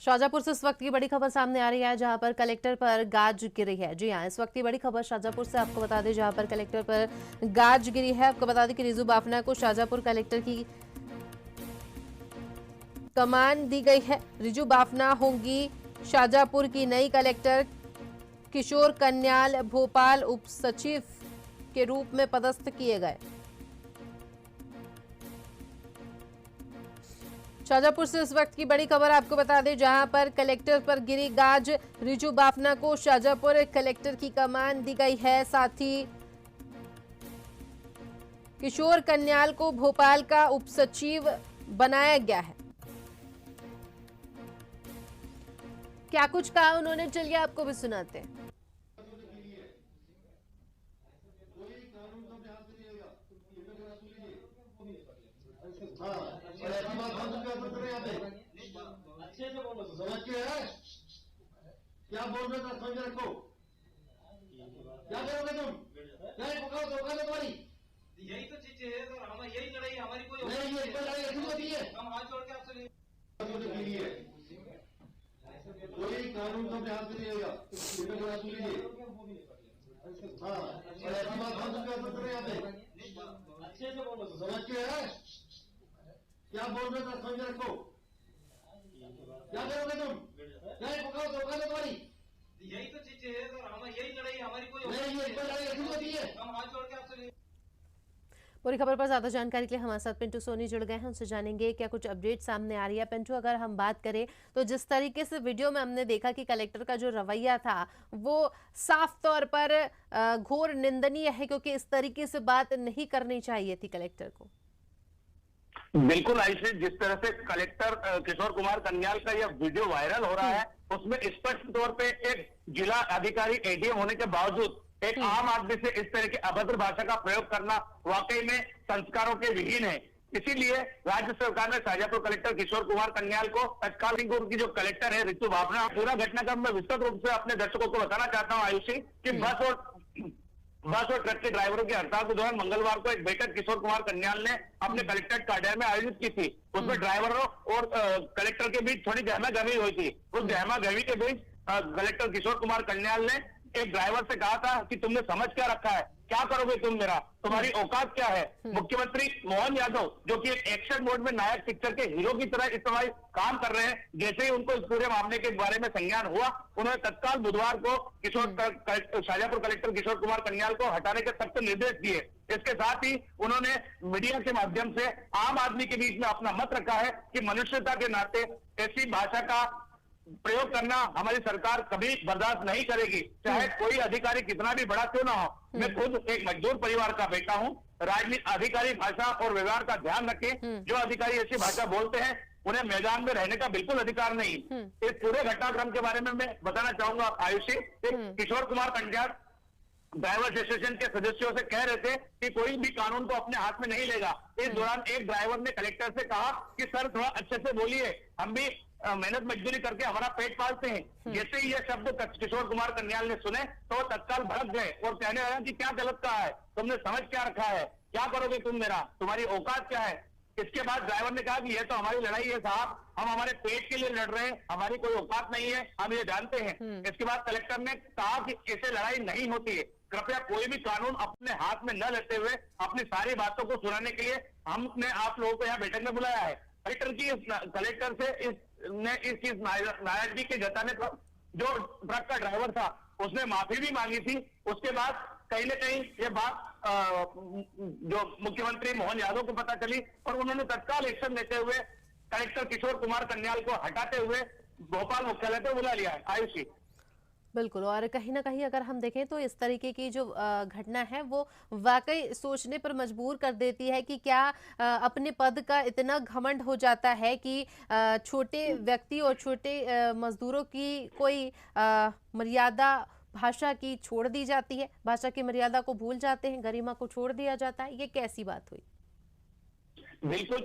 शाहजहांपुर से इस वक्त की बड़ी खबर सामने आ रही है, जहां पर कलेक्टर पर गाज गिरी है। जी हां, इस वक्त की बड़ी खबर शाहजहांपुर से आपको बता दें, जहां पर कलेक्टर पर गाज गिरी है। आपको बता दें कि रिजू बाफना को शाहजहांपुर कलेक्टर की कमान दी गई है। रिजू बाफना होंगी शाहजहांपुर की नई कलेक्टर। किशोर कन्याल भोपाल उप सचिव के रूप में पदस्थ किए गए। शाहजहांपुर से इस वक्त की बड़ी खबर आपको बता दें, जहां पर कलेक्टर पर गिरी गाज। रिजू बाफना को शाहजहांपुर कलेक्टर की कमान दी गई है। साथ ही किशोर कन्याल को भोपाल का उप सचिव बनाया गया है। क्या कुछ कहा उन्होंने, चलिए आपको भी सुनाते हैं। अच्छे से बोलो, समझ के है क्या बोल रहे थे, समझ रखो। क्या करोगे तुम? नहीं पकड़ो तो औकात है तुम्हारी। यही तो चीजें है सर, हमारी यही लड़ाई हमारी कोई नहीं, ये लड़ाई ऐसी होती है। हम हाथ जोड़ के आपसे नहीं कोई कानून का ध्यान से नहीं आएगा। हाँ, और ऐसी बात हम करते रहे यहाँ पे। अच्छे से बोलो, समझ के है क्या बोल रहे थे, समझ रखो। क्या करोगे तुम? नहीं पकड़ो तो औकात है तुम्हारी। यही तो चीजें है सर, हमारी यही लड़ाई हमारी कोई नहीं, ये लड़ाई ऐसी होती है। हम हाथ जोड़ के आपसे नहीं। पूरी खबर पर ज्यादा जानकारी के लिए हमारे साथ पिंटू सोनी जुड़ गए हैं, उनसे जानेंगे क्या कुछ अपडेट सामने आ रही है। पिंटू, अगर हम बात करें तो जिस तरीके से वीडियो में हमने देखा कि कलेक्टर का जो रवैया था वो साफ तौर पर घोर निंदनीय है, क्योंकि इस तरीके से बात नहीं करनी चाहिए थी कलेक्टर को। बिल्कुल आयुषी, जिस तरह से कलेक्टर किशोर कुमार कन्याल का यह वीडियो वायरल हो रहा है, उसमें स्पष्ट तौर पे एक जिला अधिकारी एडीएम होने के बावजूद एक आम आदमी से इस तरह की अभद्र भाषा का प्रयोग करना वाकई में संस्कारों के विहीन है। इसीलिए राज्य सरकार ने शाहजहांपुर कलेक्टर किशोर कुमार कन्याल को तत्काल की जो कलेक्टर है रितु बाफना, पूरा घटनाक्रम में विस्तृत रूप से अपने दर्शकों को बताना चाहता हूँ आयुषी कि बस और ट्रक के ड्राइवरों की हड़ताल के दौरान मंगलवार को एक बैठक किशोर कुमार कन्याल ने अपने कलेक्ट्रेट कार्यालय में आयोजित की थी। उसमें ड्राइवरों और कलेक्टर के बीच थोड़ी गहमा-गहमी हुई थी। उस गहमा-गहमी के बीच कलेक्टर किशोर कुमार कन्याल ने एक ड्राइवर से कहा था कि तुमने समझ क्या रखा है, क्या करोगे तुम मेरा, तुम्हारी औकात क्या है। मुख्यमंत्री मोहन यादव, जो कि एक एक्शन मोड में नायक पिक्चर के हीरो की तरह इस समय काम कर रहे हैं, जैसे ही उनको इस पूरे मामले के बारे में संज्ञान हुआ, उन्होंने तत्काल बुधवार को शाहजहांपुर कलेक्टर किशोर कुमार कन्याल को हटाने के सख्त निर्देश दिए। इसके साथ ही उन्होंने मीडिया के माध्यम से आम आदमी के बीच में अपना मत रखा है कि मनुष्यता के नाते ऐसी भाषा का प्रयोग करना हमारी सरकार कभी बर्दाश्त नहीं करेगी, चाहे कोई अधिकारी कितना भी बड़ा क्यों ना हो। मैं खुद एक मजदूर परिवार का बेटा हूं। राजनीति अधिकारी भाषा और व्यवहार का ध्यान रखें। जो अधिकारी ऐसी भाषा बोलते हैं उन्हें मैदान में रहने का बिल्कुल अधिकार नहीं। इस पूरे घटनाक्रम के बारे में मैं बताना चाहूंगा आयुषी, किशोर कुमार कन्याल ड्राइवर एसोसिएशन के सदस्यों से कह रहे थे कि कोई भी कानून को अपने हाथ में नहीं लेगा। इस दौरान एक ड्राइवर ने कलेक्टर से कहा कि सर थोड़ा अच्छे से बोलिए, हम भी मेहनत मजदूरी करके हमारा पेट पालते हैं। जैसे ही ये शब्द किशोर कुमार कन्याल ने सुने तो वो तत्काल भड़क गए और कहने लगा कि क्या गलत कहा है, तुमने समझ क्या रखा है, क्या करोगे तुम मेरा, तुम्हारी औकात क्या है। इसके बाद ड्राइवर ने कहा कि ये तो हमारी लड़ाई है साहब, हम हमारे पेट के लिए लड़ रहे हैं, हमारी कोई औकात नहीं है, हम ये जानते हैं। इसके बाद कलेक्टर ने कहा कि ऐसे लड़ाई नहीं होती है, कृपया कोई भी कानून अपने हाथ में न लेते हुए अपनी सारी बातों को सुनाने के लिए हमने आप लोगों को यहाँ बैठक में बुलाया है। कलेक्टर से इस नाराजगी के जताने पर जो ट्रक का ड्राइवर था उसने माफी भी मांगी थी। उसके बाद कहीं न कहीं ये बात जो मुख्यमंत्री मोहन यादव को पता चली और उन्होंने तत्काल एक्शन लेते हुए कलेक्टर किशोर कुमार कन्याल को हटाते हुए भोपाल मुख्यालय पर बुला लिया है आयुषी। बिल्कुल, और कहीं ना कहीं अगर हम देखें तो इस तरीके की जो घटना है वो वाकई सोचने पर मजबूर कर देती है कि क्या अपने पद का इतना घमंड हो जाता है कि छोटे व्यक्ति और छोटे मजदूरों की कोई मर्यादा भाषा की छोड़ दी जाती है, भाषा की मर्यादा को भूल जाते हैं, गरिमा को छोड़ दिया जाता है। ये कैसी बात हुई? बिल्कुल